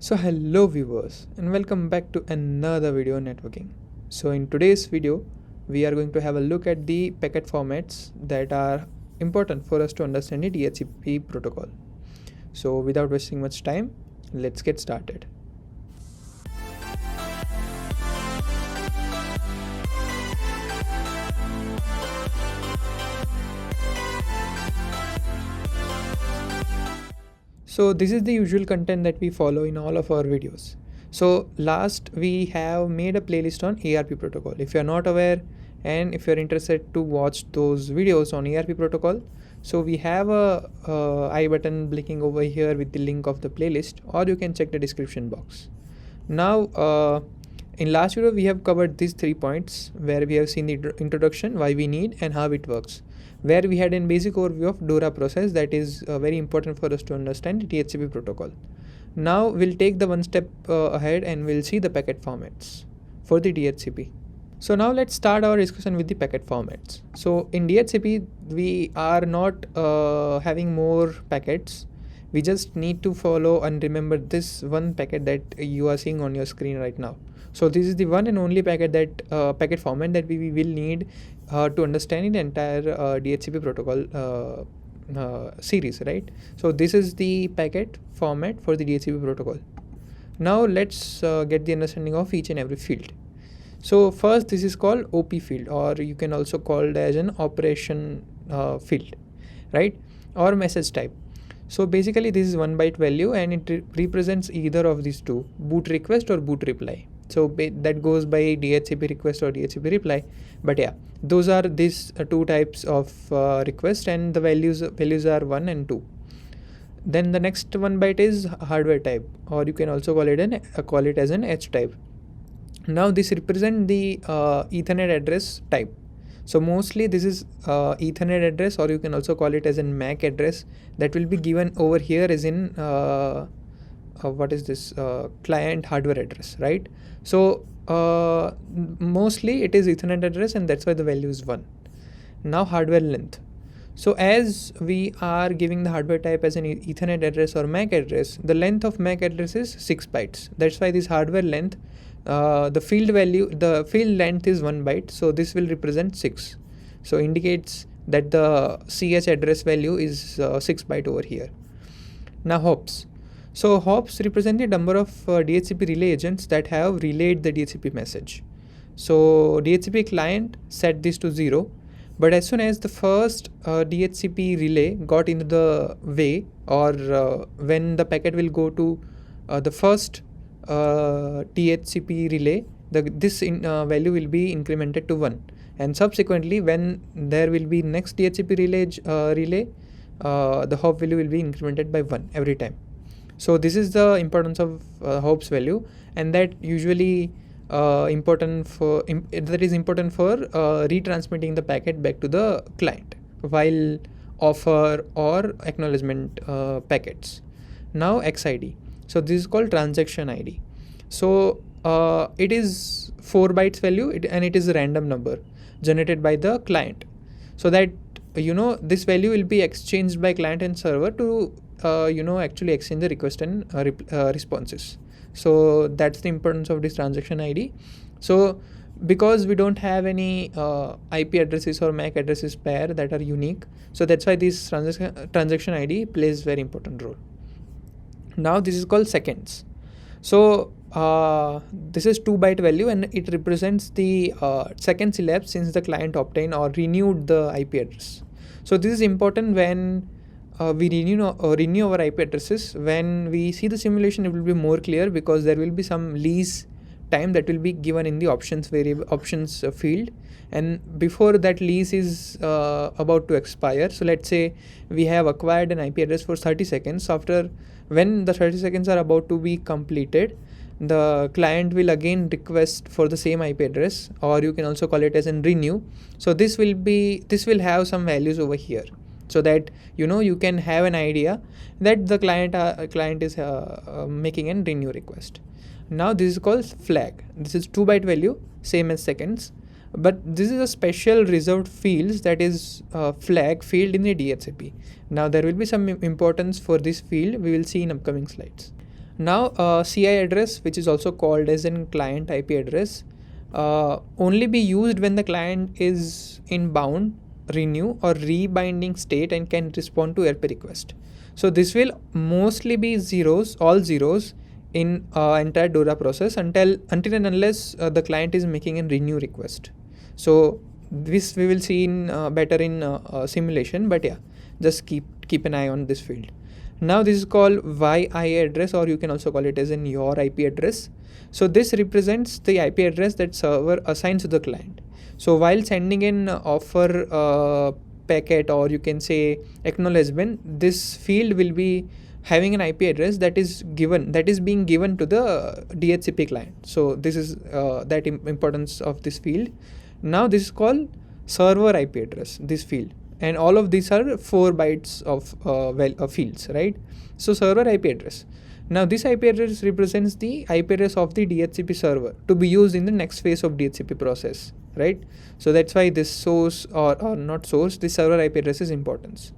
So hello viewers and welcome back to another video on networking. So in today's video we are going to have a look at the packet formats that are important for us to understand the DHCP protocol. So without wasting much time, let's get started. So this is the usual content that we follow in all of our videos. So last we have made a playlist on ARP protocol. If you are not aware and if you are interested to watch those videos on ARP protocol, so we have a I button blinking over here with the link of the playlist, or you can check the description box. Now in last video we have covered these 3 points where we have seen the introduction, why we need and how it works, where we had a basic overview of DORA process that is very important for us to understand the DHCP protocol. Now we'll take the one step ahead and we'll see the packet formats for the DHCP. So now let's start our discussion with the packet formats. So in DHCP we are not having more packets. We just need to follow and remember this one packet that you are seeing on your screen right now. So this is the one and only packet that packet format that we will need to understand the entire DHCP protocol series, right? So this is the packet format for the DHCP protocol. Now let's get the understanding of each and every field. So first, this is called OP field, or you can also call it as an operation field, right? Or message type. So basically this is 1 byte value and it represents either of these two, boot request or boot reply. So that goes by DHCP request or DHCP reply. But yeah, those are these two types of request, and the values are 1 and 2. Then the next 1 byte is hardware type, or you can also call it as an H type. Now this represents the Ethernet address type. So mostly this is Ethernet address, or you can also call it as a MAC address that will be given over here as in what is this client hardware address, right? So mostly it is Ethernet address, and that's why the value is 1. Now hardware length. So as we are giving the hardware type as an Ethernet address or MAC address, the length of MAC address is 6 bytes. That's why this hardware length, the field length is 1 byte. So this will represent 6. So indicates that the CH address value is 6 byte over here. Now hops. So hops represent the number of DHCP relay agents that have relayed the DHCP message. So DHCP client set this to 0, but as soon as the first DHCP relay got into the way, or when the packet will go to the first DHCP relay, this value will be incremented to 1, and subsequently when there will be next DHCP relay, the hop value will be incremented by 1 every time. So this is the importance of hops value, and that usually important for retransmitting the packet back to the client while offer or acknowledgement packets. Now XID. So this is called transaction ID. So it is 4 bytes value, and it is a random number generated by the client, so that this value will be exchanged by client and server to actually exchange the request and responses. So that's the importance of this transaction ID. So because we don't have any IP addresses or MAC addresses pair that are unique, so that's why this transaction ID plays very important role. Now this is called seconds. So this is 2 byte value, and it represents the seconds elapsed since the client obtained or renewed the IP address. So this is important when we renew our IP addresses. When we see the simulation, it will be more clear because there will be some lease time that will be given in the options field, and before that lease is about to expire. So let's say we have acquired an IP address for 30 seconds. After when the 30 seconds are about to be completed, the client will again request for the same IP address, or you can also call it as in renew. So this will have some values over here, so that you can have an idea that the client is making a renew request. Now this is called flag. This is 2 byte value, same as seconds, but this is a special reserved fields that is flag field in the DHCP. Now there will be some importance for this field we will see in upcoming slides. Now CI address, which is also called as an client IP address, only be used when the client is in bound, renew or rebinding state and can respond to RP request. So this will mostly be zeros, all zeros in entire DORA process until and unless the client is making a renew request. So this we will see in better in simulation, but yeah, just keep an eye on this field. Now this is called yiaddr, or you can also call it as in your IP address. So this represents the IP address that server assigns to the client. So while sending in offer packet, or you can say acknowledgement, this field will be having an IP address that is being given to the DHCP client. So this is that importance of this field. Now this is called server IP address, this field, and all of these are 4 bytes of fields, right? So server IP address. Now this IP address represents the IP address of the DHCP server to be used in the next phase of DHCP process, right? So that's why this source or not source, this server IP address is importance.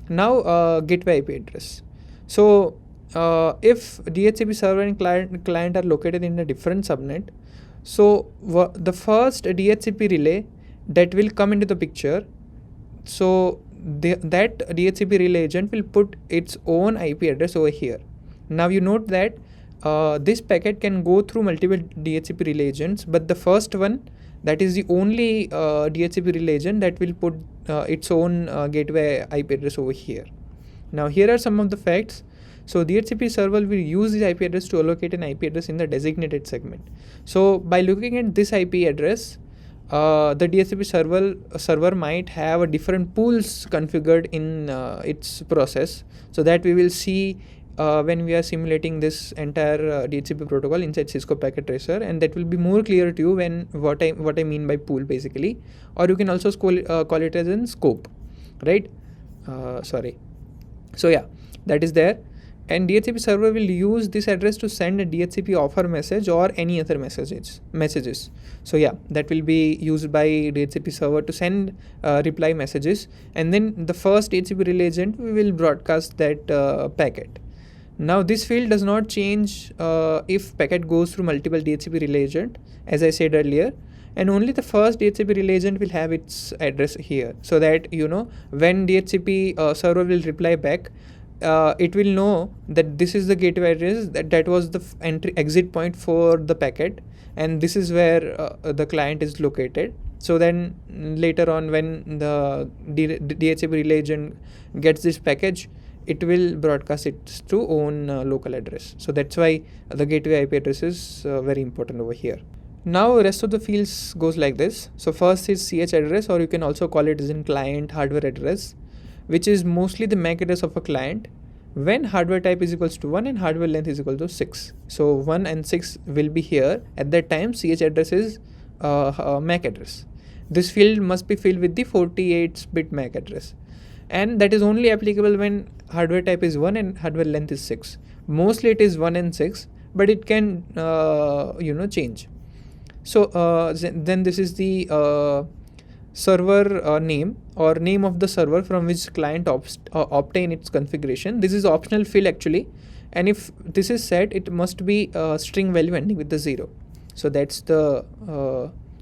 Now gateway IP address. So if DHCP server and client are located in a different subnet, so the first DHCP relay that will come into the picture, so that DHCP relay agent will put its own IP address over here. Now you note that this packet can go through multiple DHCP relay agents, but the first one, that is the only DHCP relay agent that will put its own gateway IP address over here. Now here are some of the facts. So DHCP server will use this IP address to allocate an IP address in the designated segment. So by looking at this IP address, the DHCP server might have a different pools configured in its process, so that we will see when we are simulating this entire DHCP protocol inside Cisco Packet Tracer, and that will be more clear to you when what I mean by pool basically, or you can also call it as in scope, right? So yeah, that is there. And DHCP server will use this address to send a DHCP offer message or any other messages. So yeah, that will be used by DHCP server to send reply messages, and then the first DHCP relay agent will broadcast that packet. Now this field does not change if packet goes through multiple DHCP relay agent, as I said earlier, and only the first DHCP relay agent will have its address here, so that when DHCP server will reply back, it will know that this is the gateway address, that was the exit point for the packet, and this is where the client is located. So then later on, when the DHCP relay agent gets this package, it will broadcast it through own local address. So that's why the gateway IP address is very important over here. Now rest of the fields goes like this. So first is CH address, or you can also call it as in client hardware address, which is mostly the MAC address of a client when hardware type is equals to 1 and hardware length is equal to 6. So 1 and 6 will be here. At that time, CH address is MAC address. This field must be filled with the 48-bit MAC address, and that is only applicable when hardware type is 1 and hardware length is 6. Mostly it is 1 and 6, but it can change. So then this is the server name, or name of the server from which client obtain its configuration. This is optional field actually, and if this is set, it must be a string value ending with the 0. So that's the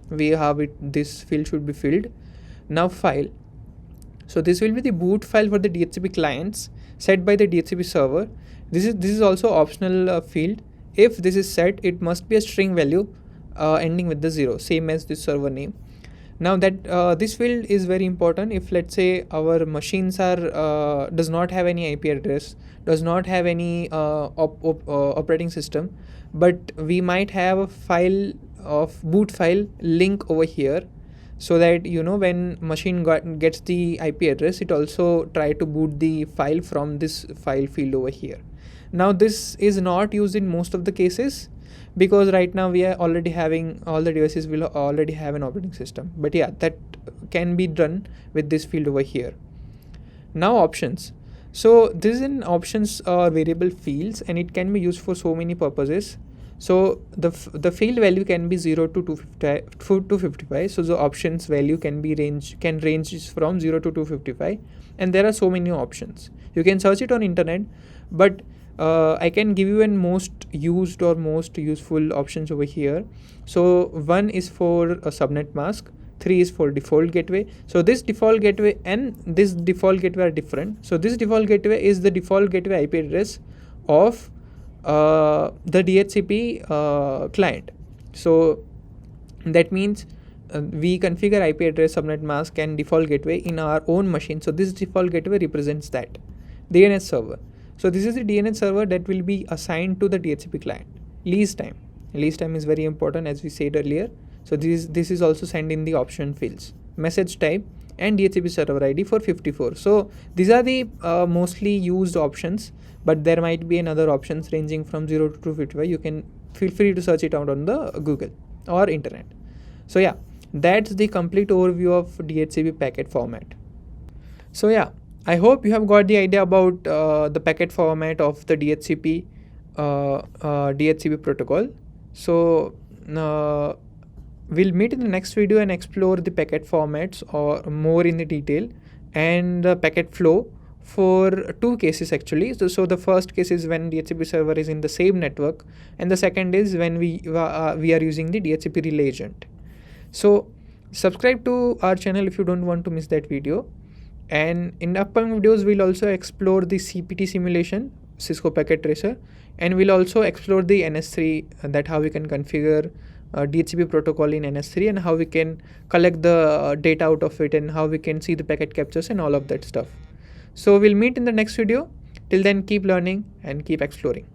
way how this field should be filled. Now file. So this will be the boot file for the DHCP clients set by the DHCP server. This is also optional field. If this is set, it must be a string value ending with the 0, same as this server name. Now that this field is very important. If let's say our machines are does not have any IP address, does not have any operating system, but we might have a file of boot file link over here, so that when machine gets the IP address, it also try to boot the file from this file field over here. Now this is not used in most of the cases, because right now we are already having, all the devices will already have an operating system. But yeah, that can be done with this field over here. Now options. So this is an options variable fields, and it can be used for so many purposes. So the field value can be 0 to 255. So the options value can range from 0 to 255, and there are so many options. You can search it on internet, but I can give you an most used or most useful options over here. So 1 is for a subnet mask, 3 is for default gateway. So this default gateway and this default gateway are different. So this default gateway is the default gateway IP address of the DHCP client. So that means we configure IP address, subnet mask and default gateway in our own machine. So this default gateway represents that DNS server. So this is the DNS server that will be assigned to the DHCP client. Lease time. Lease time is very important, as we said earlier. So this is also sent in the option fields. Message type and DHCP server ID for 54. So these are the mostly used options, but there might be another options ranging from 0 to 255. You can feel free to search it out on the Google or internet. So yeah, that's the complete overview of DHCP packet format. So yeah, I hope you have got the idea about the packet format of the DHCP protocol. So we'll meet in the next video and explore the packet formats or more in the detail and the packet flow for 2 cases actually. So the first case is when DHCP server is in the same network, and the second is when we are using the DHCP relay agent. So subscribe to our channel if you don't want to miss that video. And in the upcoming videos, we'll also explore the CPT simulation, Cisco Packet Tracer, and we'll also explore the NS3, that how we can configure DHCP protocol in NS3 and how we can collect the data out of it and how we can see the packet captures and all of that stuff. So we'll meet in the next video. Till then, keep learning and keep exploring.